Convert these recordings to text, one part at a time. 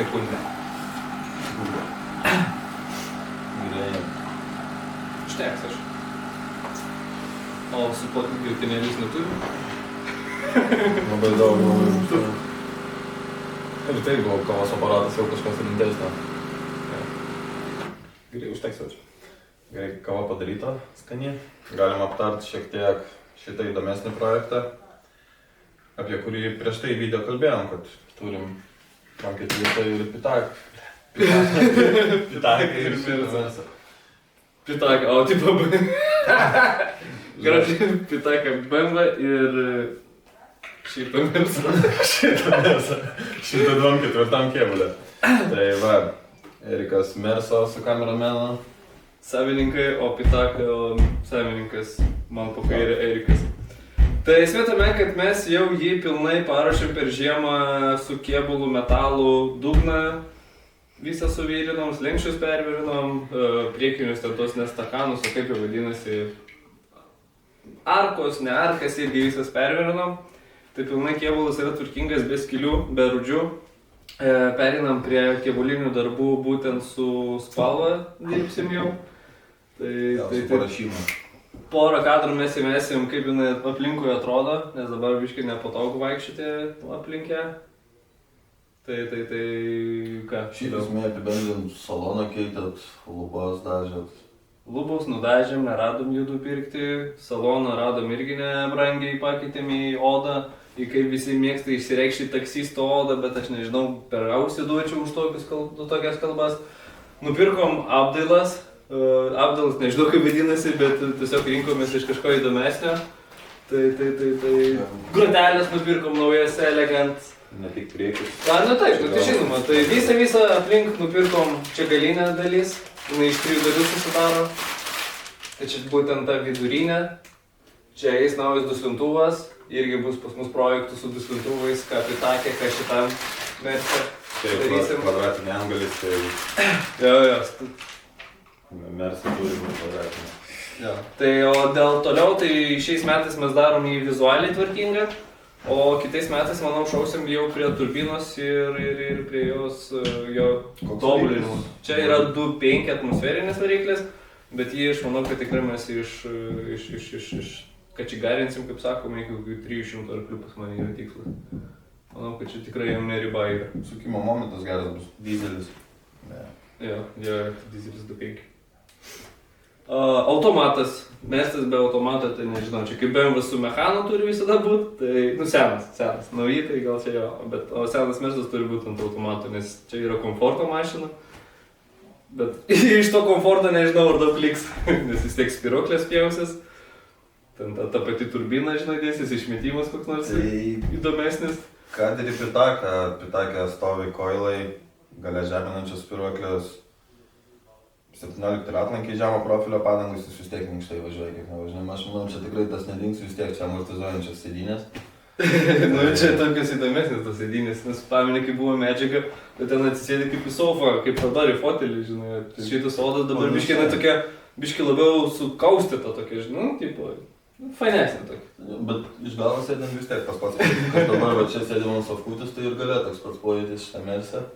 sekundę. Gerai. Užteks aš. O su grietinėlis neturiu? Labai daug žmonių. Ir tai buvo kavos aparatas jau kažkas rimtesnio. Gerai, užteks jau. Gerai, kava padaryta, skani. Galim aptarti šiek tiek šitą įdomesnį projektą, apie kurį prieš tai video kalbėjom, kad turim panketlytą ir pitaką. Pitaką ir šilmėsą. Pitaką, o tipo gražiai pitaką bemba ir šitą mėsą. Šitą mėsą. 124 kėbulė. Tai va, Erikas Merso su kameramenu. Savininkai, o pitako savininkas man po kairę Erikas. Tai esmė tame, kad mes jau jį pilnai paruošėm per žiemą su kėbulu, metalu, dugną. Visą suvirinom, slenksčius pervirinom, priekinius ten tos nestakanus, o kaip jau vadinasi, arkos, ne arkas, irgi visas pervirinom. Tai pilnai kėbulas yra tvarkingas, be skylių, be rūdžių. Perinam prie kėbulinių darbų, būtent su spalva dirbsim jau. Tai parašymą. Porą kadrų mes įmesim, kaip jinai aplinkui atrodo, nes dabar biškai nepatogu vaikščioti aplinkę. Tai ką? Šiaip esmė apibendrint, saloną keitėt, lubas dažėt. Lubos nudažėm, neradom judų pirkti, saloną radom irgi nebrangiai, pakeitėm į odą. Į kaip visi mėgsta išsireikšti taksisto odą, bet aš nežinau, per ausį duočiau už tokias kalbas. Nupirkom apdailas. Apdalas nežinau kaip vadinasi, bet tiesiog rinkomės iš kažko įdomesnio. Tai grotelės nupirkom naujas, elegant. Ne tik priekis. Nu taip, tai žinoma, tai visą aplink nupirkom čia galinę dalis, jinai iš 3 dalių susidaro. Tai čia būtent ta vidurinė, čia eis naujas duslintuvas, irgi bus pas mus projektų su duslintuvais, ką pitakė, ką šitam Merse. Taip, kvadratinė angalis, tai... Jo. Merse turi būti kvadratinė. Jo. Tai o dėl toliau, tai šiais metais mes darom jį vizualiai tvarkingą, o kitais metais, manau, šausim jau prie turbinos ir prie jos jo tobulinimo. Čia yra 2.5 atmosferinės variklis, bet jį aš manau, kad tikrai mes kačigarinsim, kaip sakome, iki 300 arklių pas mane yra tikslas. Manau, kad čia tikrai jam neriba yra. Sukimo momentas geras bus, dizelis. Jo, dizelis 2.5. Automatas, Mestas be automato, tai nežinau, čia kaip BMW su mechanu turi visada būti, tai, senas, nauji, tai gal čia jo, bet senas Mestas turi būti ant automato, nes čia yra komforto mašina, bet iš to komforto nežinau, ar daug liks, nes vis tiek spiroklės pjausis, ten ta pati turbina, žinai, dėsis, išmetimas koks nors įdomesnis. Kad ir pitakė stovi koilai, galia žeminančios spiroklės, 17 ratlankiai žemo profilio padangus, jis vis tiek minkštai važiuoja, kiek nevažiuojama. Aš manau, čia tikrai tas nedings, vis tiek čia amortizuojančios sėdynės. Čia tokios įdomesnės tos sėdynės, nes pameni, kai buvo medžiaga, bet ten atsisėdi kaip į sofą, kaip dabar į fotelį, žinai. Šitas odas dabar biškiai tokia, biškiai labiau sukaustyta tokia, žinai, tipo, fainesnė tokia. Bet iš galo sėdint vis tiek tas pats, kad dabar va čia sėdėm ant sofkutis, tai ir galia toks pats pojūtis šitą Merse.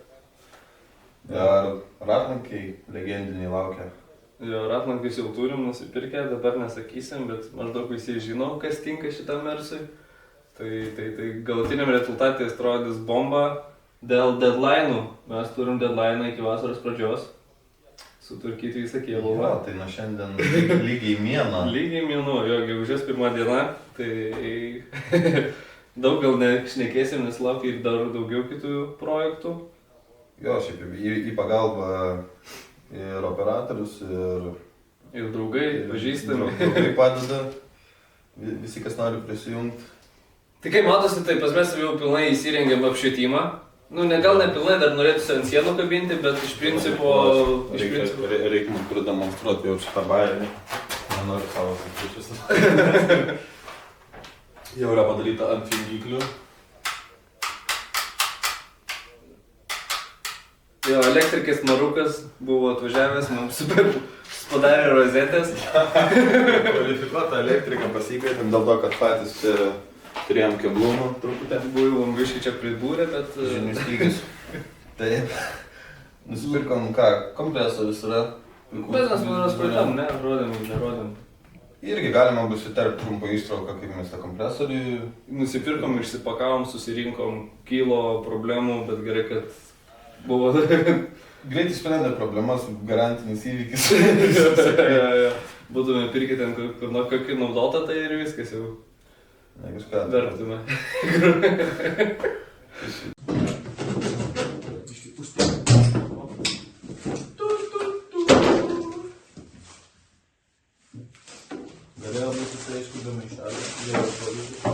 Ar ratlankiai legendiniai laukia? Jo, ratlankius jau turim nusipirkę, dabar nesakysim, bet maždaug visi žino, kas tinka šitam Mersui. Tai galutiniam rezultatui atrodys bomba. Dėl deadline'ų, mes turim deadline'ą iki vasaros pradžios. Sutvarkyti visą kėbulą. Jo, tai nuo šiandien lygiai mėnuo. Lygiai mėnuo, jo, gegužės 1 diena, tai daug gal nešnekėsim, nes laukia ir dar daugiau kitų projektų. Jo, šiaip į pagalbą ir operatorius, ir draugai, pažįstami. Draugai padeda, visi kas nori prisijungti. Tai kaip matosi, tai pas mes jau pilnai įsirengėm apšvietimą. Nu, gal ne pilnai, dar norėtųsi ant sienų kabinti, bet iš principo... Reikia mums prademonstruoti jau šitą bajerį. Nenoriu savo sakyčius. Jau yra padaryta ant jungiklių. Jo, elektrikės Marukas buvo atvažiavęs, mums padarė rozetės. Kvalifikuotą elektriką pasikvietėm dėl to, kad patys turėjom keblumų truputį. Buvom biškai čia pridūrę, bet... Žinių stygis. Taip. Nusipirkom ką, kompresorius yra. Bet mes man spraudam, ne, nerodėm. Irgi galima bus įterpti trumpą ištrauką, kaip mes tą kompresorių. Nusipirkom, išsipakavom, susirinkom, kilo problemų, bet gerai, kad buvo... Greit išsprendė problemas, garantinis įvykis. Būtume pirkę ten kokį naudotą, tai ir viskas jau. Ne, kažką. Vertume. Galėjo būti tai aišku be maišelio. Gerai pavyzdžiui.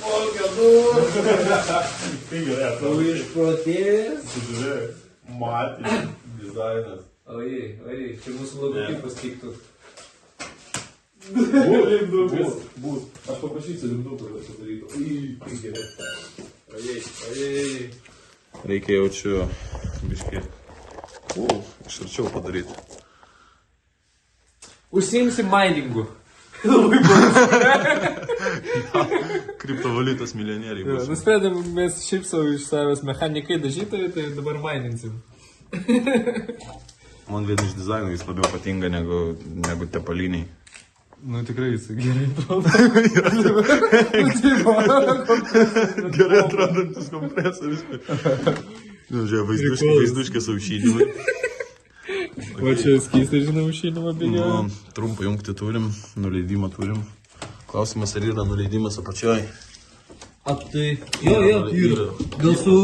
Kolkė du! Tai gerai, Tu išprotėjęs? Žiūrėjai, matė, dizainas. Oi, čia mūsų logotipas tiktų. Bus. Aš paprašysiu lipdukų, kad padarytų. Tai gerai. Oi. Reikia jaučiu biškį. Iš arčiau padaryti. Užsiimsi miningu. Kriptovaliutos milijonieriai bus. Nusprendėm mes šiaip savo iš savęs mechanikai dažytojai, tai dabar mininsim. Man vien iš dizaino jis labiau patinka negu tepaliniai. Nu tikrai jis gerai Gerai atrodantis kompresorius. Nu, žiūrėjau, vaizduškės aušydymai. O čia skystai, žinau, aušydymą bėgėjo. Nu, trumpą jungtį turim, nuleidimą turim. Klausimas, ar yra nuleidimas apačioj. A tai, jo, gal su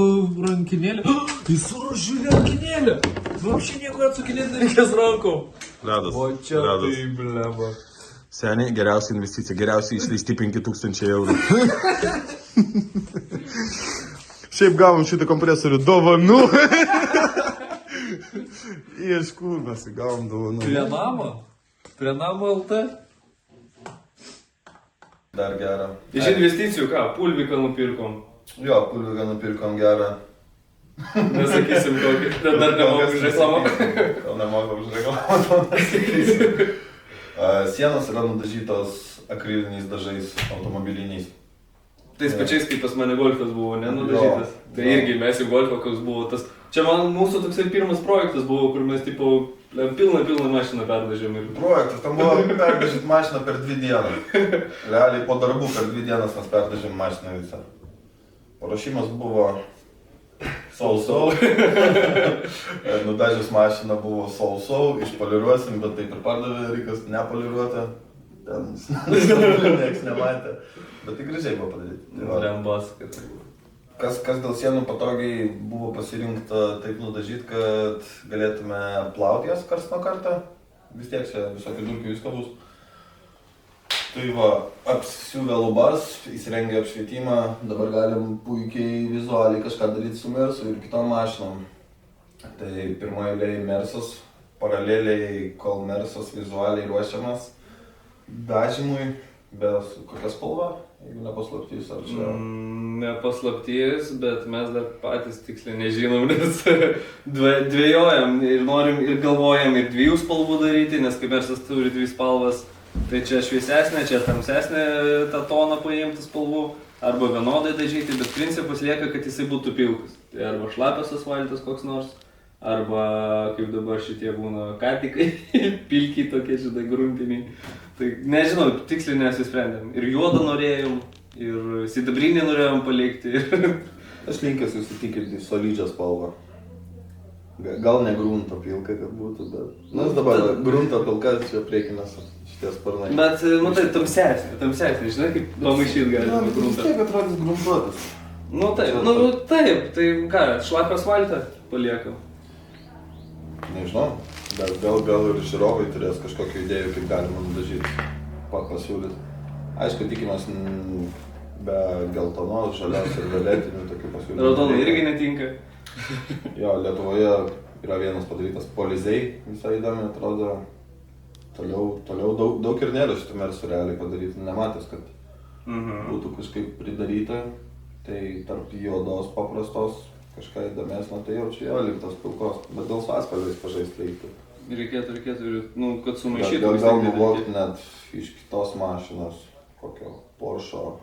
rankinėlė? Jis su rožinė rankinėlė! Vapščiai nieko atsukinėti nereikės rankom. Ledas. O čia ledas. tai bleba. Seniai, geriausia investicija, geriausiai išleisti 5000 eurų. Šiaip gavom šitą kompresorių dovanų. Iš kur mes gavom dovanų. Prie namo LT. Dar gerą. Iš investicijų ką, pulviką nupirkom. Jo, pulviką nupirkom gerą. Nesakysim kokį, dar nemoku už reklamą. Gal nemoku už reklamą. Sienos yra nudažytos akriliniais dažais automobiliniais. Tais pačiais kaip pas mane golfas buvo, nenudažytas. Tai irgi mes į golfą, koks buvo tas. Čia man mūsų toksai pirmas projektas buvo, kur mes tipo pilną mašiną perdažėm. Projektas, tam buvo perdažyti mašiną per 2 dienas. Realiai po darbų per 2 dienas mes perdažėm mašiną visą. Paruošimas buvo sausau. Nudažius mašiną buvo sausau, išpoliruosim, bet taip ir pardavė Rikas nepoliruotą. Ten nieks nematė. Bet tai gražiai buvo padaryti. Rembas, kad tai buvo. Kas dėl sienų patogiai buvo pasirinkta taip nudažyti, kad galėtume plauti jas karts nuo karto. Vis tiek čia visokių dulkių visko bus. Tai va, apsiuvę lubas, įsirengę apšvietimą, dabar galim puikiai vizualiai kažką daryti su Mersu ir kitom mašinom. Tai pirmoje eilėje Mersas, paraleliai, kol Mersas vizualiai ruošiamas dažymui, bet kokia spalva, jeigu nepaslaptys ar čia? Nepaslaptys, bet mes dar patys tiksliai nežinom, nes dvejojam ir norim ir galvojam ir 2 spalvų daryti, nes kaip Mersas turi 2 spalvas. Tai čia šviesesnė, čia tamsesnė tą toną paimti spalvų, arba vienodai dažyti, bet principas lieka, kad jisai būtų pilkas. Tai arba šlapias asfaltas koks nors, arba kaip dabar šitie būna katikai, pilkiai tokie šitai gruntiniai. Tai nežinau, tiksliai nesisprendėm. Ir juodą norėjom, ir sidabrinį norėjom palikti. Aš linkęs įsitikinti solidžią spalvą. Gal ne grunto pilka, kad būtų, bet... Nes dabar grunto pilka čia priekinės šitie sparnai. Bet, matai, tamsesnė, žinai, kaip pamaišyt galima gruntą. Vis tiek atrodys gruntuotas. Taip, tai ką, šlapią asfaltą paliekam. Nežinau, gal ir žiūrovai turės kažkokių idėjų, kaip galima nudažyti, pasiūlyti. Aišku, tikimės be geltonos, žalios ir violetinių tokių pasiūlymų. Raudonai irgi netinka. Jo, Lietuvoje yra vienas padarytas polizei, visai įdomi atrodo. Toliau daug ir nėra šitų Mersų realiai padaryti, nematęs, kad būtų kažkaip pridaryta. Tai tarp juodos paprastos kažką įdomesnio, tai jau čia jo liktos pilkos, bet dėl su atspalviais pažaisti reiktų. Reikėtų, kad sumaišytų. Gal nuvokti net iš kitos mašinos, kokio Porsche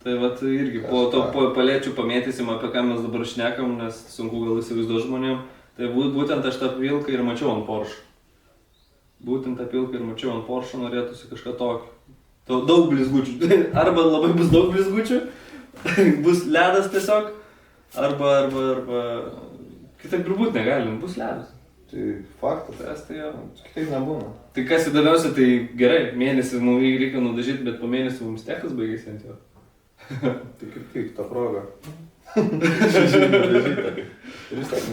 Tai vat irgi po to palėčių pamėtysim, apie ką mes dabar šnekam, nes sunku gal įsivaizduoti žmonėm. Tai būtent aš tą pilką ir mačiau ant Porsche. Būtent tą pilką ir mačiau ant Porsche, norėtųsi kažką tokio. Daug blizgučių. Arba labai bus daug blizgučių, bus ledas tiesiog, arba kitaip ir būt negalim, bus ledas. Tai faktas. Tai jo. Kitaip nebūna. Tai kas įdomiausia, tai gerai, mėnesį mums reikia nudažyti, bet po mėnesį mums techas baigėsi ant jo. Tai kaip tik, ta proga. Ir vis tiek,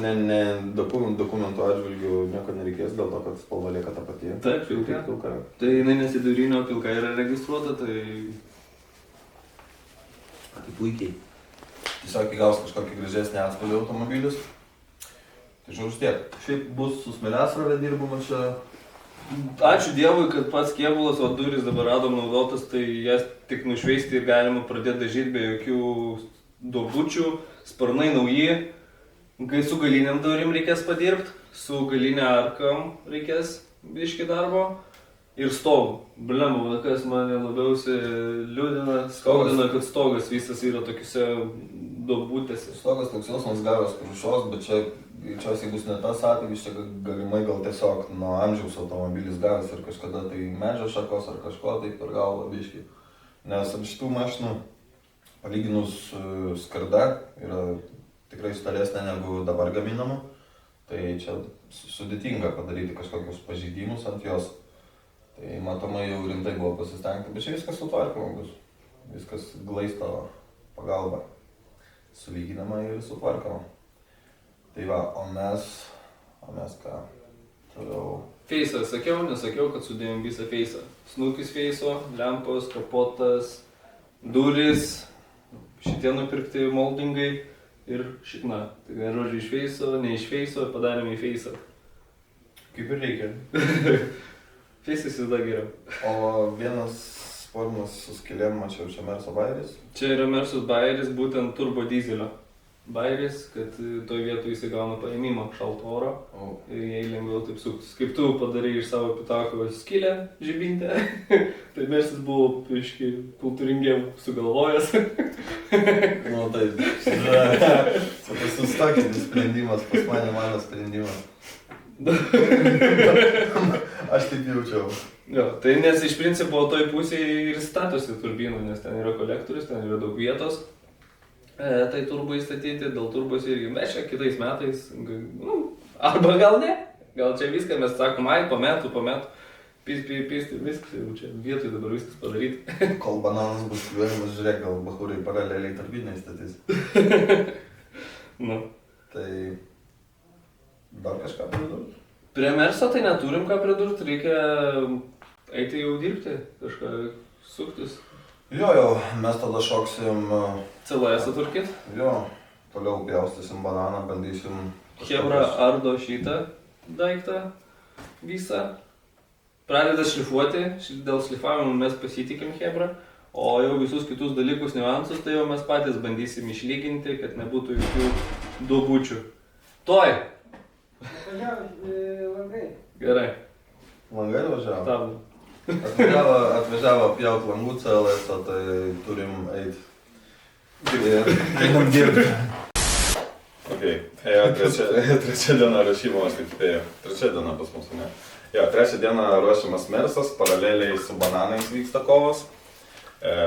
dokumentų atžvilgių nieko nereikės dėl to, kad spalva lieka ta pati. Taip, pilka. Tai jinai nesidarinio pilka yra registruota, tai... Tai puikiai. Tiesiog įgaus kažkokį gražesnį atspalvį automobilius. Tai žodžiu tiek. Šiaip bus su smėliasrove dirbama čia. Ačiū Dievui, kad pats kėbulas, o durys dabar radom naudotas, tai jas tik nušveisti ir galima pradėti dažyti be jokių duobučių, sparnai nauji, kai su galiniam durim reikės padirbti, su galinė arkam reikės biški darbo ir stovų. Blemba, kas mane labiausiai liūdina, skaudina, kad stogas visas yra tokiuose duobutėse. Stogas toks jausmas gavęs krušos, bet čia greičiausiai bus ne tas atvejis, čia galimai gal tiesiog nuo amžiaus automobilis gavęs ir kažkada tai medžio šakos ar kažko taip per galvą biški. Nes ant šitų mašinų, palyginus skarda, yra tikrai storesnė negu dabar gaminama. Tai čia sudėtinga padaryti kažkokius pažeidimus ant jos. Tai matomai jau rimtai buvo pasistengti, bet čia viskas sutvarkoma bus. Viskas glaisto pagalba. Sulyginama ir sutvarkoma. Tai va, o mes ką? Toliau. Feisą sakiau, nesakiau, kad sudėjom visą feisą. Snukis feiso, lempos, kapotas, durys, šitie nupirkti moldingai ir šikna. Tai žodžiu iš feiso, ne iš feiso, padarėme į feisą. Kaip ir reikia. Feisas visada geriau. O vienas spormas su skylėm, mačiau, čia Merso Bairis. Čia yra Mersus Bairis, būtent turbo dizelio Bairis, kad toj vietoj jis gauna paėmimą šalto oro ir jai lengviau taip suktis. Kaip tu padarai iš savo pitako skylę žibintę, tai Mersus buvo piškai kultūringiau sugalvojęs. Nu taip, sustokinis sprendimas, pas mano sprendimas. Aš taip jaučiau. Jo, tai nes iš principo toj pusėje ir statosi turbinų, nes ten yra kolektorius, ten yra daug vietos. Tai turbo įstatyti, dėl turbos irgi mes čia kitais metais, arba gal ne, gal čia viską mes sakom, po metų, pys, viskas, jau čia vietoj dabar viskas padaryti. Kol bananas bus kliuojamas, žiūrėk, gal bahūrai paraleliai turbinai statys. Nu. Tai dar kažką pridurti? Prie Merso tai neturim ką pridurti, reikia eiti jau dirbti, kažką suktis. Jo, mes tada šoksim... CLS atvarkyt? Jo, toliau pjaustysim bananą, bandysim... Chebra ardo šitą daiktą visą. Pradeda šlifuoti, dėl šlifavimo mes pasitikim Chebra, o jau visus kitus dalykus, niuansus, tai jau mes patys bandysim išlyginti, kad nebūtų jokių duobučių. Toj! Langai. Gerai. Langai važiavo? Stabdom. Atvažiavo pjaut langų CLS, tai turim eiti. Einam dirbti. Ok, trečia diena rašymo, aš taip spėjau. Trečia diena pas mus, ne? Jo, trečią dieną ruošiamas Mersas, paraleliai su bananais vyksta kovos.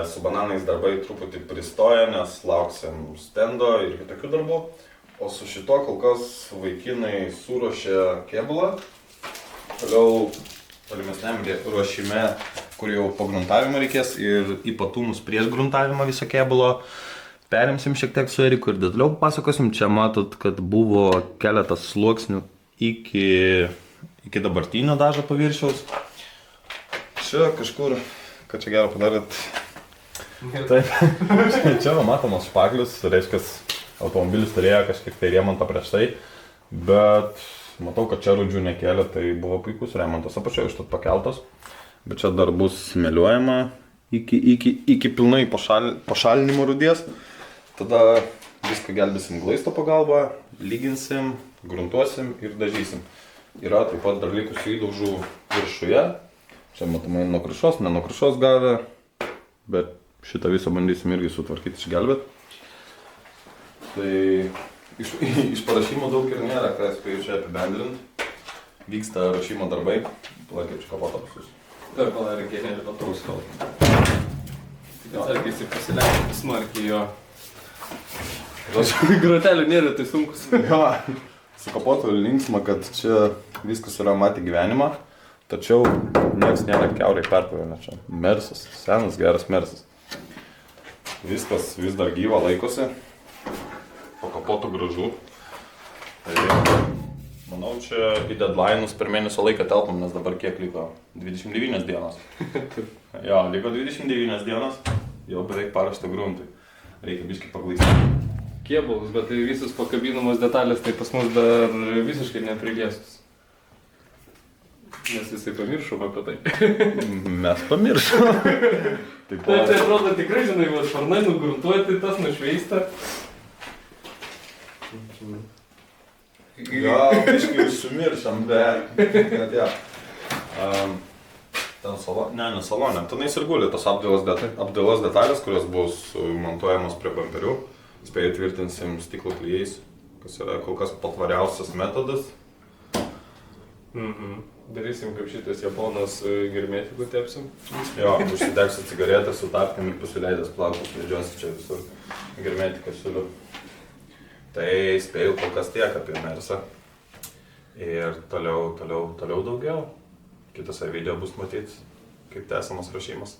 Su bananais darbai truputį pristoja, nes lauksim stendo ir kitokių darbų. O su šito kol kas vaikinai suruošė kėbulą. Toliau tolimesniam ruošime, kur jau po gruntavimo reikės ir ypatumus prieš gruntavimą viso kėbulo. Perimsim šiek tiek su Eriku ir detaliau pasakosim. Čia matot, kad buvo keletas sluoksnių iki dabartinio dažo paviršiaus. Čia kažkur, kad čia gero padarėt. Taip, čia matomas špaklius, reiškia, automobilis turėjo kažkiek tai remontą prieš tai, bet matau, kad čia rūdžių nekėlė, tai buvo puikus remontas, apačioje užtat pakeltas, bet čia dar bus smėliuojama iki pilnai pašalinimo rūdies. Tada viską gelbėsim glaisto pagalba, lyginsim, gruntuosim ir dažysim. Yra taip pat dar likusių įdaužų viršuje. Čia matomai nuo krušos, ne nuo krušos gavę, bet šitą visą bandysim irgi sutvarkyti, išgelbėt. Tai iš parašymo daug ir nėra, ką spėjau čia apibendrinti. Vyksta rašymo darbai, palaikiai čia kapotą visus. Dar palarė ir patraus kalbą. Tik atsargiai jisai pasileidžia smarkiai jo. Grotelių nėra tai sunkus. Jo, su kapotu linksma, kad čia viskas yra matę gyvenimą, tačiau nieks nėra kiaurai perpavę, čia Mersas, senas geras Mersas. Viskas vis dar gyva laikosi, po kapotu gražu. Tai manau, čia į deadline'us per mėnesio laiką telpam, nes dabar kiek liko? 29 dienos. Jo, liko 29 dienos, jau beveik paruošta gruntui. Reikia biškį paklausyti. Kėbulus, bet tai visus pakabinamos detalės tai pas mus dar visiškai nepriliestus. Nes jisai pamiršom apie tai. Mes pamiršom. Tai atrodo tikrai, žinai, va, šarnai nugruntuoti, tas nušveista. Gal biškai sumiršam, bet jo. Ten salonė, ne salonė, tenais ir guli tos apdailos detalės, kurios bus montuojamos prie bamperių. Spėjai tvirtinsim stiklo klijais, kas yra kol kas patvariausias metodas. Darysim kaip šitas japonas germetikų tepsim. Jo, užsidegsi cigaretę su tapkėm ir pasileidęs plaukus, medžiosi čia visur germetiką siūliu. Tai spėjau kol kas tiek apie Mersą. Ir toliau daugiau. Kitose video bus matyti, kaip tęsiamas rašymas.